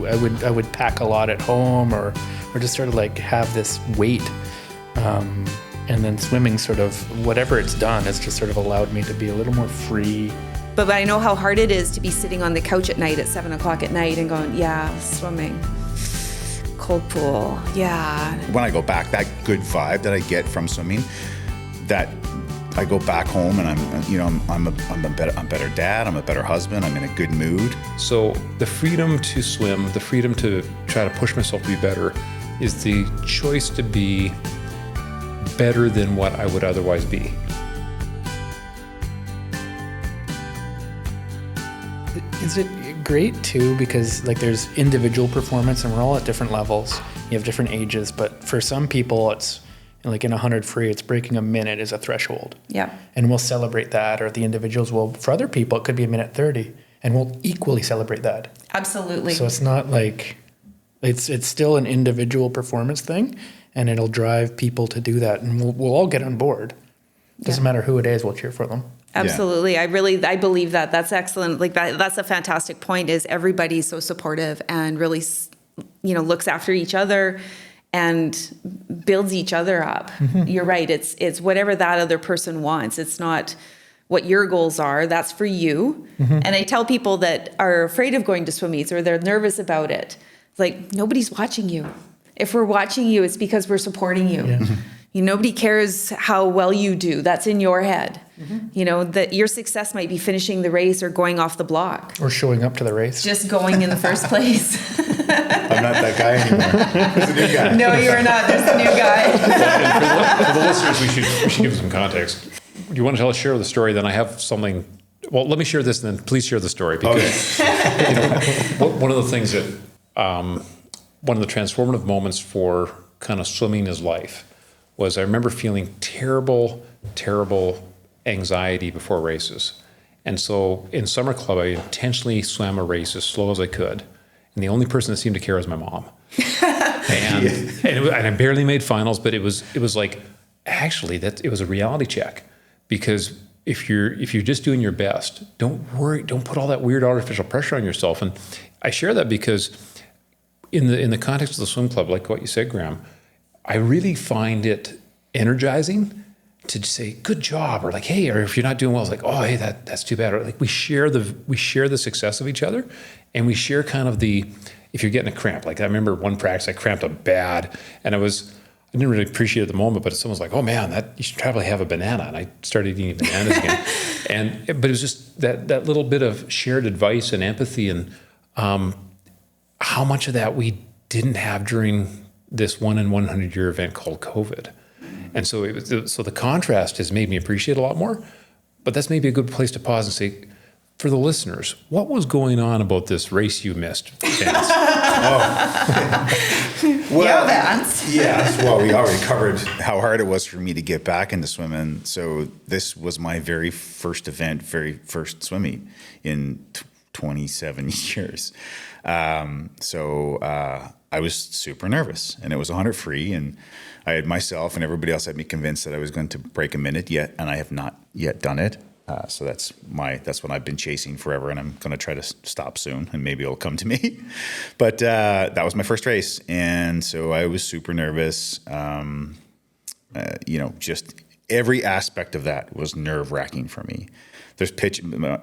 I would pack a lot at home or just sort of like have this weight. And then swimming sort of, whatever it's done, it's just sort of allowed me to be a little more free. But I know how hard it is to be sitting on the couch at night at 7 o'clock at night and going, yeah, swimming, cold pool, yeah. When I go back, that good vibe that I get from swimming, that I go back home and I'm a better dad, I'm a better husband, I'm in a good mood. So the freedom to swim, the freedom to try to push myself to be better is the choice to be better than what I would otherwise be. Is it great too, because like there's individual performance and we're all at different levels. You have different ages, but for some people it's like in 100 free, it's breaking a minute is a threshold. Yeah. And we'll celebrate that, or the individuals will. For other people, it could be a minute 30 and we'll equally celebrate that. Absolutely. So it's not like, it's still an individual performance thing, and it'll drive people to do that, and we'll all get on board. Doesn't matter who it is, we'll cheer for them. Absolutely. Yeah. I believe that. That's excellent. Like that's a fantastic point, is everybody's so supportive and really, looks after each other and builds each other up. Mm-hmm. You're right. It's whatever that other person wants. It's not what your goals are. That's for you. Mm-hmm. And I tell people that are afraid of going to swim meets or they're nervous about it, like, nobody's watching you. If we're watching you, it's because we're supporting you. Yeah. Nobody cares how well you do. That's in your head. Mm-hmm. That your success might be finishing the race or going off the block. Or showing up to the race. Just going in the first place. I'm not that guy anymore. There's a new guy. No, you are not. There's a new guy. For the listeners, we should give some context. Do you want to share the story? Then I have something. Well, let me share this, and then please share the story. Because one of the things that, one of the transformative moments for kind of swimming is life was I remember feeling terrible anxiety before races. And so in summer club, I intentionally swam a race as slow as I could. And the only person that seemed to care was my mom. and I barely made finals, but it was like, actually, it was a reality check. Because if you're just doing your best, don't worry, don't put all that weird artificial pressure on yourself. And I share that because in the context of the swim club, like what you said, Graham, I really find it energizing to say good job, or like, hey, or if you're not doing well, it's like, oh, hey, that's too bad. Or like we share the success of each other, and we share kind of if you're getting a cramp. Like I remember one practice I cramped up bad, and I didn't really appreciate it at the moment, but someone was like, oh man, you should probably have a banana. And I started eating bananas again. But it was just that little bit of shared advice and empathy, and how much of that we didn't have during this 1 in 100 year event called COVID. And so the contrast has made me appreciate a lot more, but that's maybe a good place to pause and say, for the listeners, what was going on about this race you missed, Vance? Vance. Yes, well, we already covered how hard it was for me to get back into swimming. So this was my very first event, very first swim meet in 27 years. I was super nervous, and it was 100 free, and I had myself and everybody else had me convinced that I was going to break a minute yet, and I have not yet done it. So that's what I've been chasing forever, and I'm going to try to stop soon, and maybe it'll come to me. But that was my first race, and so I was super nervous. Just every aspect of that was nerve-wracking for me.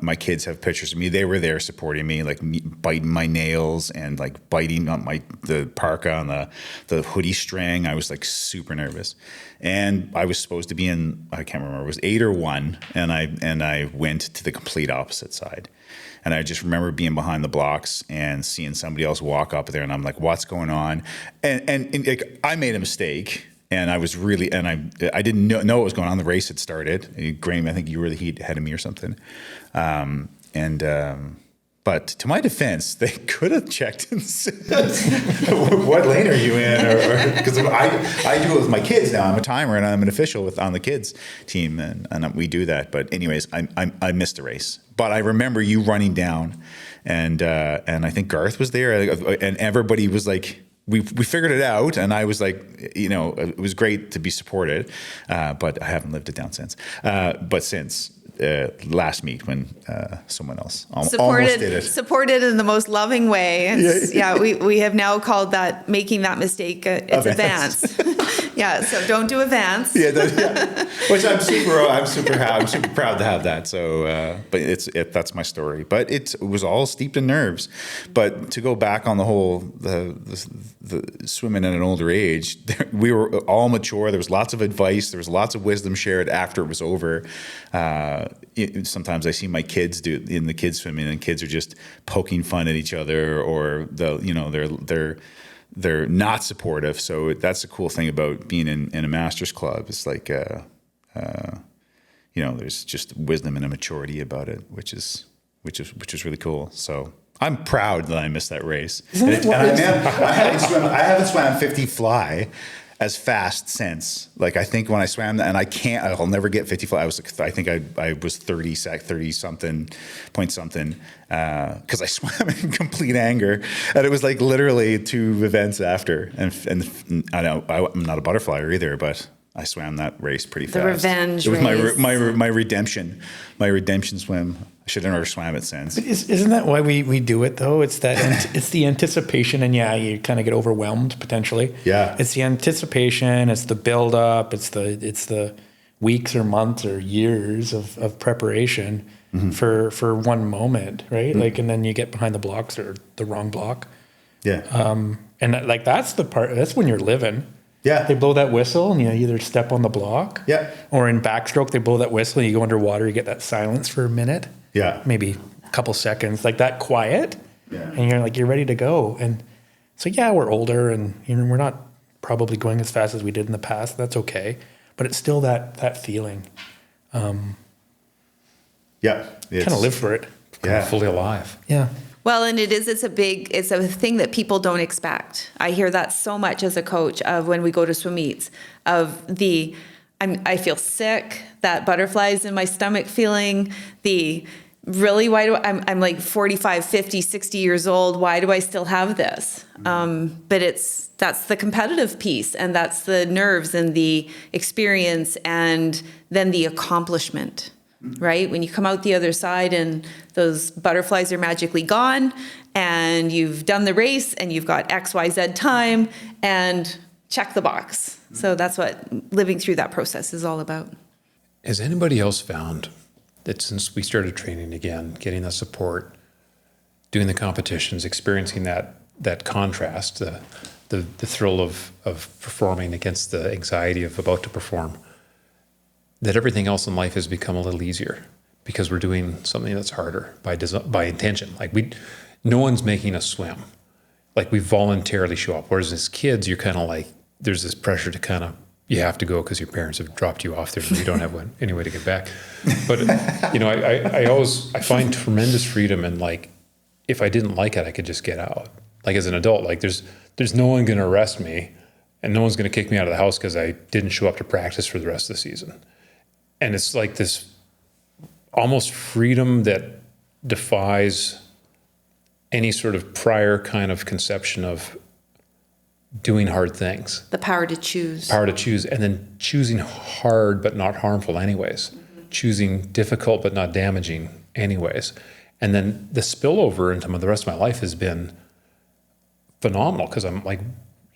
My kids have pictures of me. They were there supporting me, like biting my nails and like biting on the parka on the hoodie string. I was like super nervous, and I was supposed to be in, I can't remember, it was 8 or 1, and I went to the complete opposite side. And I just remember being behind the blocks and seeing somebody else walk up there, and I'm like, what's going on? And like, I made a mistake. And I was really, and I didn't know what was going on. The race had started. Graham, I think you were the heat ahead of me or something. But to my defense, they could have checked and said, "What lane are you in?" Because I do it with my kids now. I'm a timer and I'm an official on the kids team, and we do that. But anyways, I missed the race. But I remember you running down, and I think Garth was there, and everybody was like. We figured it out, and I was like, it was great to be supported, but I haven't lived it down since. But since last meet when someone else almost did it. Supported in the most loving way. We have now called that making that mistake. It's a Vance. Yeah, so don't do a Vance. Which I'm super proud to have that. So, but that's my story. But it was all steeped in nerves. But to go back on the whole the swimming at an older age, we were all mature. There was lots of advice. There was lots of wisdom shared after it was over. Sometimes I see my kids do in the kids swimming, and kids are just poking fun at each other, or they're not supportive. So that's the cool thing about being in a master's club. It's like, there's just wisdom and a maturity about it, which is really cool. So I'm proud that I missed that race. I haven't swam 50 fly as fast since. Like, I think when I swam that, and I'll never get 50 fly. I think I was 30 something point something, because I swam in complete anger, and it was like literally 2 events after. And I know I'm not a butterflyer either, but I swam that race pretty fast. The revenge It was race. my redemption swim. I should have never swam it since. But isn't that why we do it though? It's that it's the anticipation, and you kind of get overwhelmed potentially. Yeah. It's the anticipation. It's the build up. It's the weeks or months or years of preparation for one moment, right? Like, and then you get behind the blocks or the wrong block. Yeah. And like that's the part. That's when you're living. Yeah. They blow that whistle and you either step on the block. Yeah. Or in backstroke, they blow that whistle and you go underwater, you get that silence for a minute. Yeah. Maybe a couple seconds, like that quiet. Yeah. And you're ready to go. And so, we're older and we're not probably going as fast as we did in the past. That's okay. But it's still that feeling. Yeah. Kind of live for it. Yeah. Fully alive. Yeah. Well, and it's a thing that people don't expect. I hear that so much as a coach of when we go to swim meets of I feel sick, that butterflies in my stomach feeling, I'm like 45, 50, 60 years old. Why do I still have this? But that's the competitive piece, and that's the nerves and the experience, and then the accomplishment. Right? When you come out the other side and those butterflies are magically gone, and you've done the race and you've got XYZ time, and check the box. So that's what living through that process is all about. Has anybody else found that since we started training again, getting the support, doing the competitions, experiencing that contrast, the thrill of performing against the anxiety of about to perform, that everything else in life has become a little easier because we're doing something that's harder by intention. Like no one's making us swim. Like we voluntarily show up. Whereas as kids, you're kind of like, there's this pressure to you have to go because your parents have dropped you off there and you don't have any way to get back. But, I find tremendous freedom in, like, if I didn't like it, I could just get out. Like as an adult, like there's no one going to arrest me and no one's going to kick me out of the house because I didn't show up to practice for the rest of the season. And it's like this almost freedom that defies any sort of prior kind of conception of doing hard things. The power to choose. And then choosing hard but not harmful anyways. Mm-hmm. Choosing difficult but not damaging anyways. And then the spillover into the rest of my life has been phenomenal because I'm like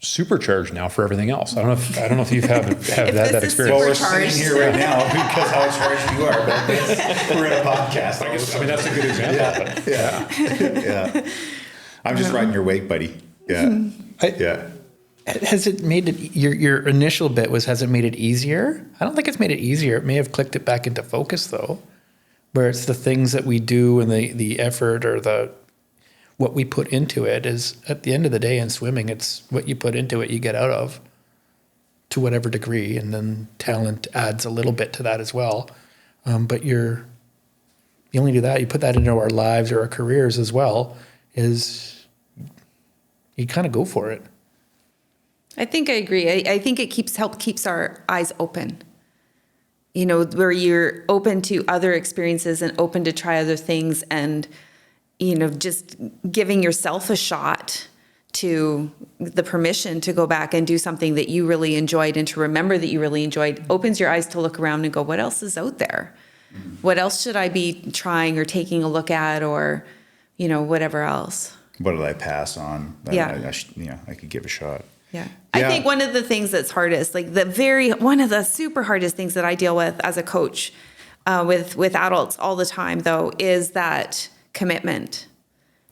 supercharged now for everything else. I don't know if you've had that experience. Well, we're sitting here right now because how charged you are, but we're in a podcast. That's a good example. Yeah. I'm just riding your wake, buddy. Yeah. Has it made it, your initial bit was, has it made it easier? I don't think it's made it easier. It may have clicked it back into focus though, where it's the things that we do and the effort or what we put into it is, at the end of the day in swimming, it's what you put into it, you get out of to whatever degree. And then talent adds a little bit to that as well. But you only do that, you put that into our lives or our careers as well, is you kind of go for it. I think I agree. I think it keeps our eyes open. Where you're open to other experiences and open to try other things, and just giving yourself a shot to the permission to go back and do something that you really enjoyed and to remember that you really enjoyed opens your eyes to look around and go, what else is out there? What else should I be trying or taking a look at, or, whatever else? What did I pass on? Yeah. I could give a shot. Yeah. Yeah. I think one of the things that's hardest, like one of the super hardest things that I deal with as a coach with adults all the time, though, is that commitment,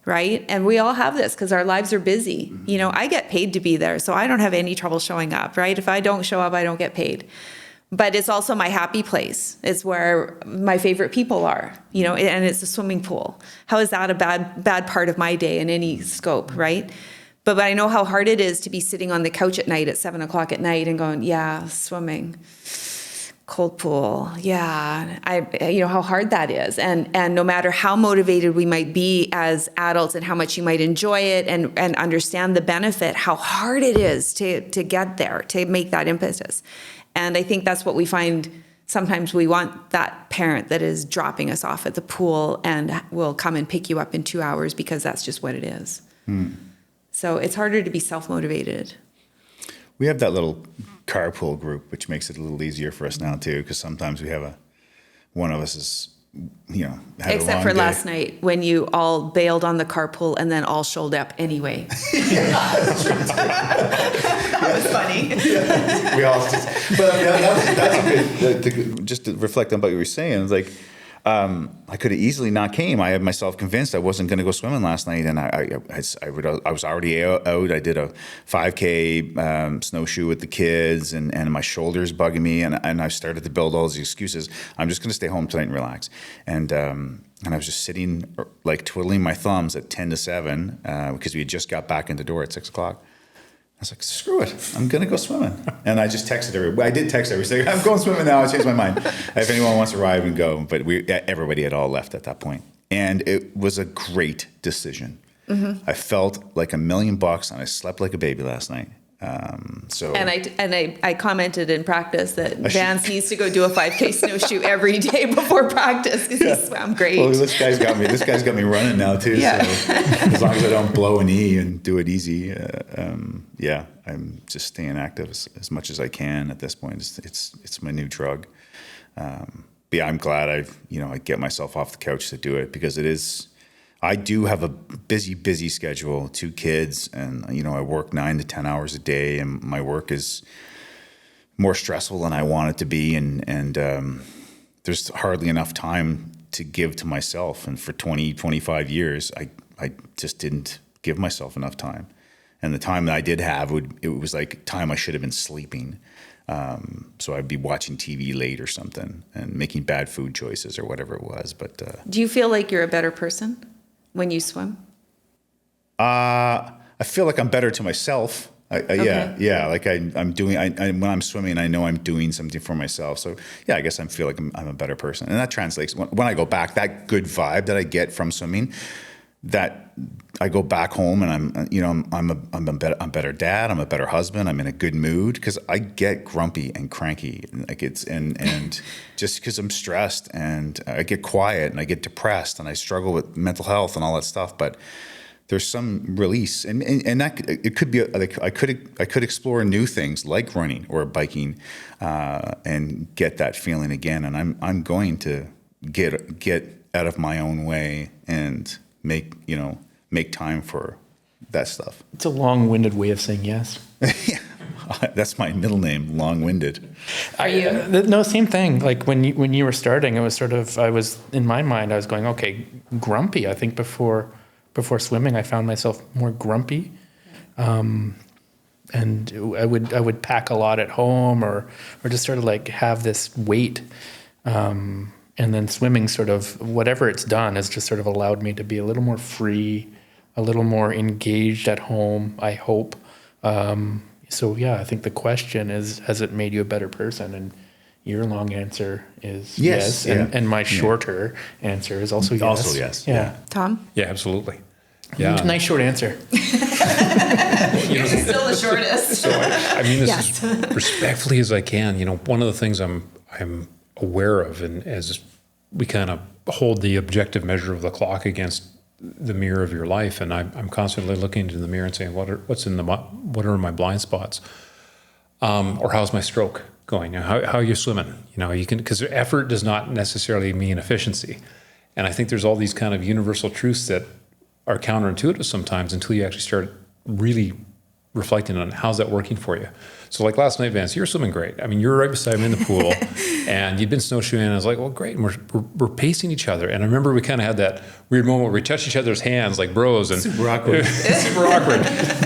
right? And we all have this because our lives are busy. I get paid to be there, so I don't have any trouble showing up, right? If I don't show up, I don't get paid. But it's also my happy place. It's where my favorite people are, and it's a swimming pool. How is that a bad part of my day in any scope, right? But I know how hard it is to be sitting on the couch at night at 7:00 at night and going, yeah, swimming, cold pool. Yeah. How hard that is. And no matter how motivated we might be as adults and how much you might enjoy it and understand the benefit, how hard it is to get there, to make that impetus. And I think that's what we find. Sometimes we want that parent that is dropping us off at the pool and will come and pick you up in 2 hours because that's just what it is. So it's harder to be self-motivated. We have that little carpool group, which makes it a little easier for us now too, because sometimes we have one of us is, had Except a long for day. last night when you all bailed on the carpool and then all showed up anyway. That was funny. We all but that's a good, just to reflect on what you were saying. It's like, I could have easily not came. I had myself convinced I wasn't going to go swimming last night, and I was already out. I did a 5K snowshoe with the kids, and my shoulders bugging me, and I started to build all these excuses. I'm just going to stay home tonight and relax. And I was just sitting, like twiddling my thumbs at 10 to 7 because we had just got back in the door at 6 o'clock. I was like, screw it, I'm going to go swimming. And I just texted everybody. I did text everybody, I'm going swimming now. I changed my mind. If anyone wants to ride, we can go. But everybody had all left at that point. And it was a great decision. I felt like $1,000,000 and I slept like a baby last night. And I commented in practice that Vance needs to go do a 5K snowshoe every day before practice because he swam great. Well, this guy's got me running now too. Yeah. So as long as I don't blow a knee and do it easy, I'm just staying active as much as I can at this point. It's my new drug. But yeah, I'm glad I get myself off the couch to do it because it is. I do have a busy schedule, 2 kids, and I work 9 to 10 hours a day, and my work is more stressful than I want it to be, and there's hardly enough time to give to myself. And for 25 years, I just didn't give myself enough time. And the time that I did have, it was like time I should have been sleeping. So I'd be watching TV late or something and making bad food choices or whatever it was. But do you feel like you're a better person when you swim? I feel like I'm better to myself. Okay. Yeah. Like I'm doing. When I'm swimming, I know I'm doing something for myself. So yeah, I guess I feel like I'm a better person, and that translates when I go back. That good vibe that I get from swimming, that I go back home and I'm a better dad. I'm a better husband. I'm in a good mood because I get grumpy and cranky, and just because I'm stressed, and I get quiet and I get depressed and I struggle with mental health and all that stuff. But there's some release, and that it could be like I could explore new things like running or biking, and get that feeling again. And I'm going to get out of my own way and make time for that stuff. It's a long-winded way of saying yes. That's my middle name, long-winded. Are you? No, same thing. Like when you were starting, it was sort of, in my mind, I was going, okay, grumpy. I think before swimming, I found myself more grumpy. And I would pack a lot at home or just sort of like have this weight. And then swimming sort of, whatever it's done, has just sort of allowed me to be a little more free, a little more engaged at home, I hope. So yeah, I think the question is, has it made you a better person? And your long answer is yes. Yeah. And my shorter answer is also yes. Also yes. Yeah. Tom? Yeah, absolutely. Yeah. Nice short answer. Yours is still the shortest. So I mean this Yes. as respectfully as I can. One of the things I'm aware of, and as we kind of hold the objective measure of the clock against the mirror of your life, and I'm constantly looking into the mirror and saying, what are my blind spots? Or how's my stroke going? You know, how are you swimming? You know, you can, because effort does not necessarily mean efficiency. And I think there's all these kind of universal truths that are counterintuitive sometimes until you actually start really reflecting on how's that working for you. So like last night, Vance, you were swimming great. I mean, you were right beside me in the pool and you'd been snowshoeing. And I was like, well, great. And we're pacing each other. And I remember we kind of had that weird moment where we touched each other's hands like bros. And Super awkward. super awkward.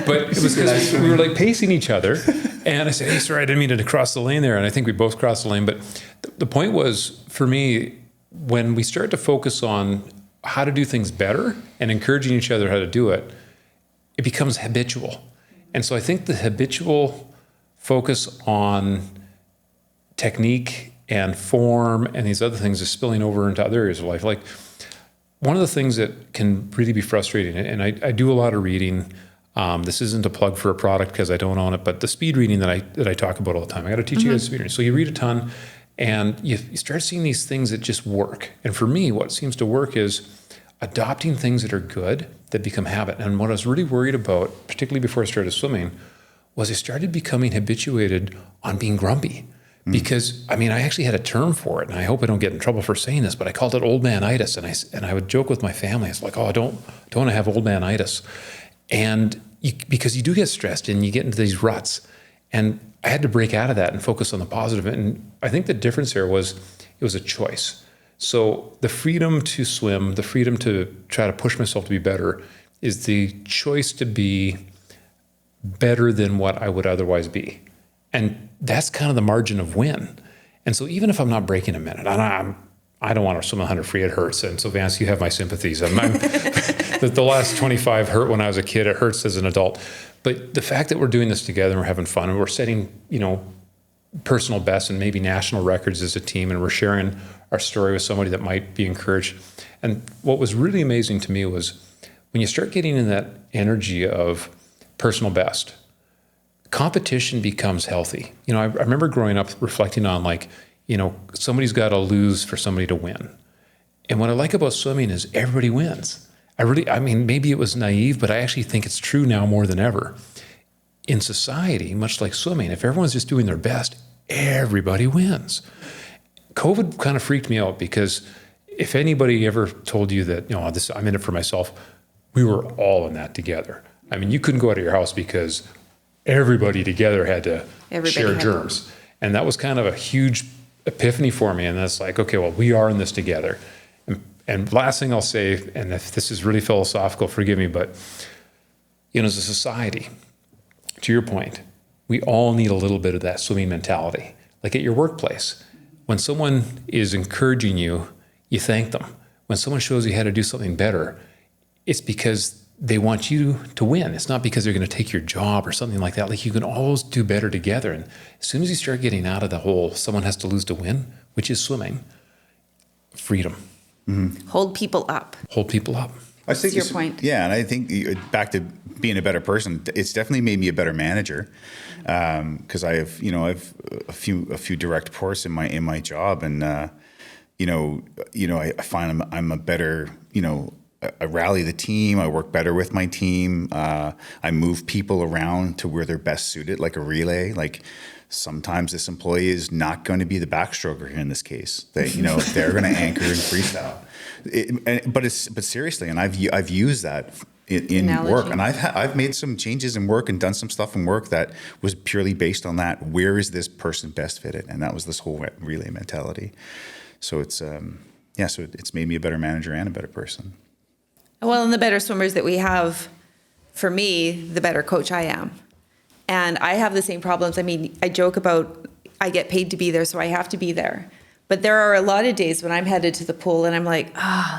But it was because we were like pacing each other. And I said, hey, sorry, I didn't mean to cross the lane there. And I think we both crossed the lane. But the point was, for me, when we start to focus on how to do things better and encouraging each other how to do it, it becomes habitual. And so I think the habitual focus on technique and form and these other things is spilling over into other areas of life. Like one of the things that can really be frustrating, and I do a lot of reading. This isn't a plug for a product because I don't own it, but the speed reading that I talk about all the time. I got to teach you guys speed reading. So you read a ton and you start seeing these things that just work. And for me, what seems to work is adopting things that are good that become habit. And what I was really worried about, particularly before I started swimming, was I started becoming habituated on being grumpy. Because, I mean, I actually had a term for it, and I hope I don't get in trouble for saying this, but I called it old man-itis. And I would joke with my family. It's like, oh, I don't want to have old man-itis. And because you do get stressed and you get into these ruts. And I had to break out of that and focus on the positive. And I think the difference there was it was a choice. So the freedom to swim, the freedom to try to push myself to be better is the choice to be better than what I would otherwise be. And that's kind of the margin of win. And so even if I'm not breaking a minute, I don't want to swim 100 free, it hurts. And so Vance, you have my sympathies. The last 25 hurt when I was a kid, it hurts as an adult. But the fact that we're doing this together and we're having fun and we're setting, personal bests and maybe national records as a team, and we're sharing our story with somebody that might be encouraged. And what was really amazing to me was when you start getting in that energy of personal best, competition becomes healthy. I remember growing up reflecting on somebody's got to lose for somebody to win. And what I like about swimming is everybody wins. Maybe it was naive, but I actually think it's true now more than ever. In society, much like swimming, if everyone's just doing their best, everybody wins. COVID kind of freaked me out because if anybody ever told you that, I'm in it for myself, we were all in that together. I mean, you couldn't go out of your house because everybody together had to share germs. And that was kind of a huge epiphany for me. And that's like, okay, well, we are in this together. And last thing I'll say, and if this is really philosophical, forgive me, but as a society, to your point, we all need a little bit of that swimming mentality. Like at your workplace, when someone is encouraging you, you thank them. When someone shows you how to do something better, it's because they want you to win. It's not because they're going to take your job or something like that. Like you can always do better together. And as soon as you start getting out of the whole someone has to lose to win, which is swimming, freedom. Mm-hmm. Hold people up. Hold people up. I think that's your point. Yeah, and I think back to being a better person, it's definitely made me a better manager because I have a few direct reports in my job, and I find I'm a better I rally the team. I work better with my team. I move people around to where they're best suited, like a relay. Like sometimes this employee is not going to be the backstroker in this case. They're going to anchor and freestyle. But seriously, and I've used that in work, and I've made some changes in work and done some stuff in work that was purely based on that. Where is this person best fitted? And that was this whole relay mentality. So it's it's made me a better manager and a better person. Well, and the better swimmers that we have, for me, the better coach I am. And I have the same problems. I mean, I joke about I get paid to be there, so I have to be there. But there are a lot of days when I'm headed to the pool and I'm like,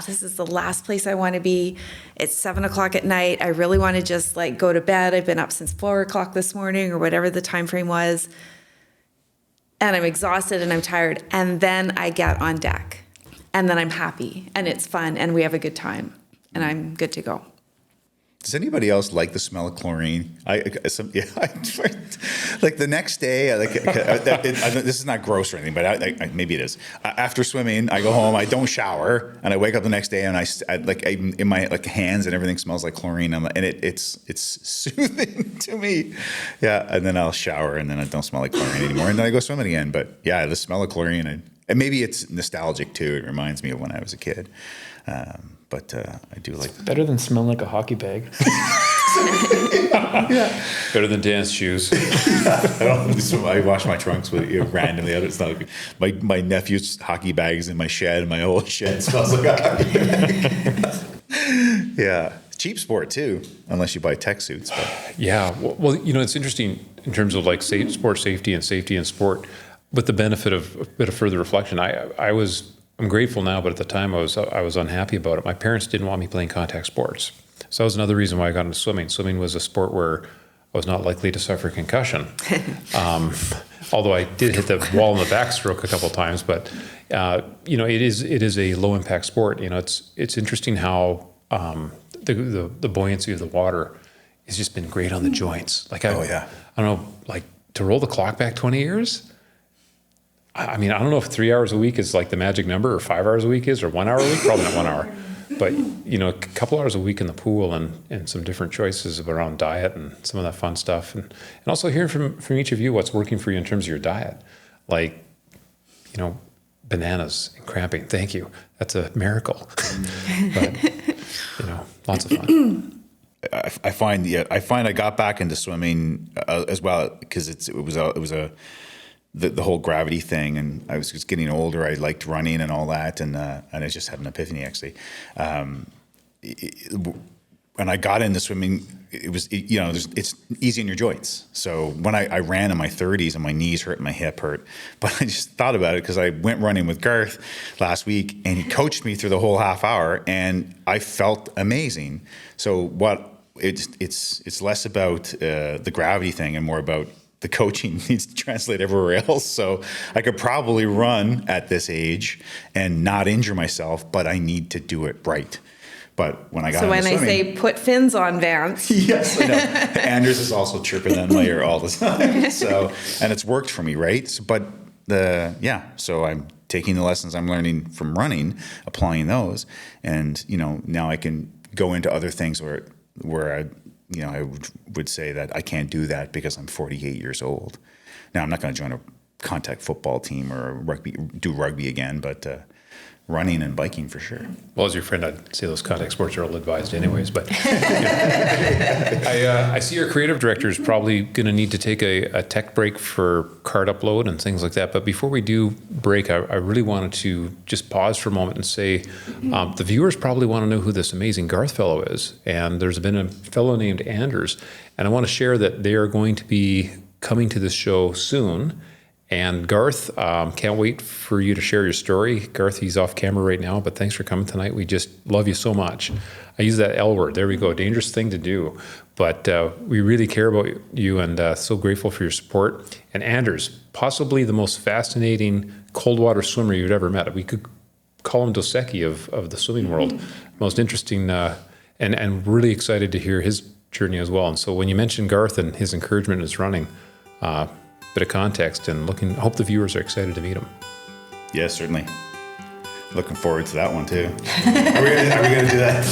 this is the last place I want to be. It's 7:00 at night. I really want to just go to bed. I've been up since 4:00 this morning or whatever the time frame was. And I'm exhausted and I'm tired. And then I get on deck and then I'm happy and it's fun and we have a good time and I'm good to go. Does anybody else like the smell of chlorine? Like the next day, this is not gross or anything, but maybe it is. After swimming, I go home, I don't shower, and I wake up the next day, and in my hands and everything smells like chlorine, and it's soothing to me. Yeah, and then I'll shower, and then I don't smell like chlorine anymore, and then I go swimming again. But yeah, the smell of chlorine, and maybe it's nostalgic too. It reminds me of when I was a kid. But I do like better than smelling like a hockey bag. Yeah. Better than dance shoes. I wash my trunks with randomly. It's not like my nephew's hockey bags in my shed, and my whole shed smells like a hockey bag. Yeah, cheap sport too, unless you buy tech suits. But. Yeah, well, it's interesting in terms of like sport safety and safety in sport. With the benefit of a bit of further reflection, I'm grateful now, but at the time I was unhappy about it. My parents didn't want me playing contact sports. So that was another reason why I got into swimming. Swimming was a sport where I was not likely to suffer concussion. Although I did hit the wall in the backstroke a couple of times, but it is a low impact sport. It's interesting how the buoyancy of the water has just been great on the joints. Like I don't know, like to roll the clock back 20 years. I mean, I don't know if 3 hours a week is like the magic number, or 5 hours a week is, or 1 hour a week. Probably not 1 hour, but a couple hours a week in the pool, and some different choices around diet and some of that fun stuff, and also hearing from each of you what's working for you in terms of your diet, like bananas and cramping. Thank you, that's a miracle. But lots of fun. I find I got back into swimming as well because it was the whole gravity thing, and I was just getting older. I liked running and all that, and I just had an epiphany actually. When I got into swimming, it's easy on your joints. So when I ran in my 30s and my knees hurt and my hip hurt, but I just thought about it because I went running with Garth last week, and he coached me through the whole half hour, and I felt amazing. So it's less about the gravity thing and more about the coaching needs to translate everywhere else. So I could probably run at this age and not injure myself, but I need to do it right. But when I got into swimming, I say put fins on, Vance. Yes, I know. Anders is also chirping in my ear all the time. So, and it's worked for me, right? So I'm taking the lessons I'm learning from running, applying those, and now I can go into other things where I would say that I can't do that because I'm 48 years old. Now, I'm not going to join a contact football team or do rugby again, but running and biking for sure. Well, as your friend, I'd say those contact sports are ill-advised anyways, but I see your creative director is probably going to need to take a tech break for card upload and things like that. But before we do break, I really wanted to just pause for a moment and say the viewers probably want to know who this amazing Garth fellow is. And there's been a fellow named Anders, and I want to share that they are going to be coming to this show soon. And Garth, can't wait for you to share your story. Garth, he's off camera right now, but thanks for coming tonight. We just love you so much. I use that L word. There we go. Dangerous thing to do. But we really care about you, and so grateful for your support. And Anders, possibly the most fascinating cold water swimmer you've ever met. We could call him Dos Equis of the swimming world. Most interesting, and really excited to hear his journey as well. And so when you mentioned Garth and his encouragement in his running, bit of context, and hope the viewers are excited to meet him. Yes, certainly. Looking forward to that one too. Are we gonna do that?